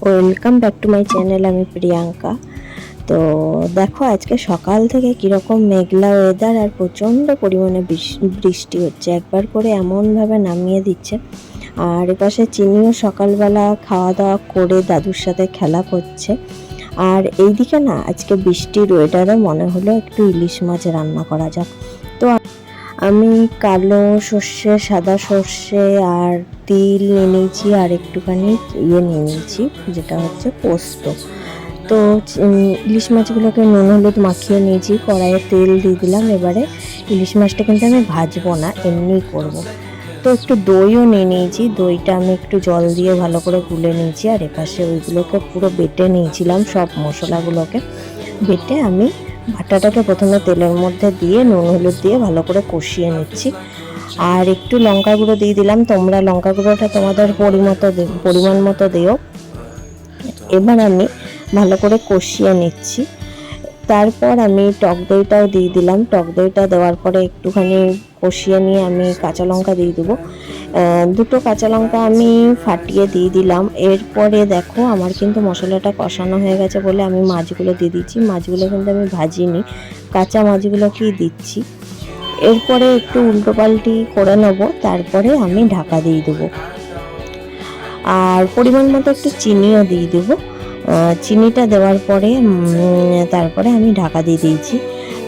Welcome back to my channel. আমি প্রিয়াঙ্কা। তো দেখো আজকে সকাল থেকে কীরকম মেঘলা ওয়েদার আর প্রচণ্ড পরিমাণে বৃষ্টি হচ্ছে, একবার করে এমনভাবে নামিয়ে দিচ্ছে। আর এপাশে চিনিও সকালবেলা খাওয়া দাওয়া করে দাদুর সাথে খেলা করছে। আর এইদিকে না আজকে বৃষ্টির ওয়েদারে মনে হলো একটু ইলিশ মাছ রান্না করা যাক। তো আমি কালো সর্ষে, সাদা সর্ষে আর তিল নিয়ে নিয়েছি, আর একটুখানি নিয়ে নিয়েছি যেটা হচ্ছে পোস্ত। তো ইলিশ মাছগুলোকে নুন হলুদ মাখিয়ে নিয়েছি, কড়াইয়ে তেল দিয়ে দিলাম। এবারে ইলিশ মাছটা কিন্তু আমি ভাজবো না, এমনিই করব। তো একটু দইও নিয়ে নিয়েছি, দইটা আমি একটু জল দিয়ে ভালো করে গুলে নিয়েছি। আর এপাশে ওইগুলোকে পুরো বেটে নিয়েছিলাম, সব মশলাগুলোকে বেটে আমি বাটাটাকে প্রথমে তেলের মধ্যে দিয়ে নুন হলুদ দিয়ে ভালো করে কষিয়ে নিচ্ছি। আর একটু লঙ্কা গুঁড়ো দিয়ে দিলাম, তোমরা লঙ্কা গুঁড়োটা তোমাদের পরিমাণ মতো দিও। এবার আমি ভালো করে কষিয়ে নিচ্ছি। তারপর আমি টক দইটাও দিয়ে দিলাম। টক দইটা দেওয়ার পরে একটুখানি কষিয়ে নিয়ে আমি কাঁচা লঙ্কা দিয়ে দেবো। দুটো কাঁচা লঙ্কা আমি ফাটিয়ে দিয়ে দিলাম। এরপরে দেখো আমার কিন্তু মশলাটা কষানো হয়ে গেছে বলে আমি মাছগুলো দিয়ে দিচ্ছি। মাছগুলো কিন্তু আমি ভাজিনি, কাঁচা মাছগুলোকেই দিচ্ছি। এরপরে একটু উল্টো পাল্টি করে নেব, তারপরে আমি ঢাকা দিয়ে দেবো। আর পরিমাণ মতো একটু চিনিও দিয়ে দেবো। চিনিটা দেওয়ার পরে তারপরে আমি ঢাকা দিয়ে দিয়েছি।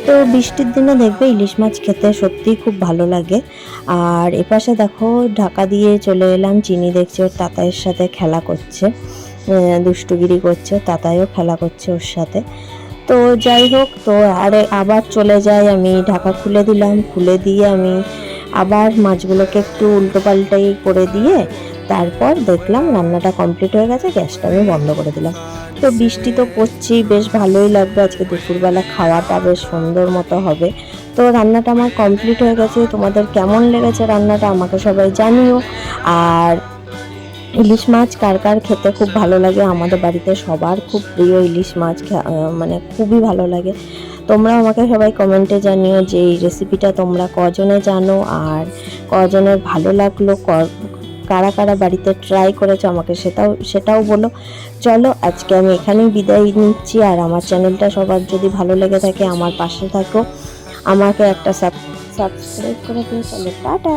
তো বৃষ্টির দিনে দেখবে ইলিশ মাছ খেতে সত্যিই খুব ভালো লাগে। আর এপাশে দেখো ঢাকা দিয়ে চলে এলাম, চিনি দেখছে ওর তাতায়ের সাথে খেলা করছে, দুষ্টুগিরি করছে, তাতাইও খেলা করছে ওর সাথে। তো যাই হোক, তো আবার চলে যাই, আমি ঢাকা খুলে দিলাম। খুলে দিয়ে আমি আবার মাছগুলোকে একটু উল্টো পাল্টাই করে দিয়ে তারপর দেখলাম রান্নাটা কমপ্লিট হয়ে গেছে, গ্যাসটা আমি বন্ধ করে দিলাম। তো বৃষ্টি তো পড়ছেই, বেশ ভালোই লাগবে, আজকে দুপুরবেলা খাওয়াটা বেশ সুন্দর মতো হবে। তো রান্নাটা আমার কমপ্লিট হয়ে গেছে। তোমাদের কেমন লেগেছে রান্নাটা আমাকে সবাই জানিও। আর ইলিশ মাছ কার কার খেতে খুব ভালো লাগে? আমাদের বাড়িতে সবার খুব প্রিয় ইলিশ মাছ, মানে খুবই ভালো লাগে। তোমরা আমাকে সবাই কমেন্টে জানিও যে এই রেসিপিটা তোমরা কজনে জানো আর কজনের ভালো লাগলো, কারা কারা বাড়িতে ট্রাই করেছো আমাকে সেটাও বলো। চলো আজকে আমি এখানেই বিদায় নিচ্ছি। আর আমার চ্যানেলটা সবার যদি ভালো লেগে থাকে আমার পাশে থাকো, আমাকে একটা সাবস্ক্রাইব করে দিও। চলো টাটা।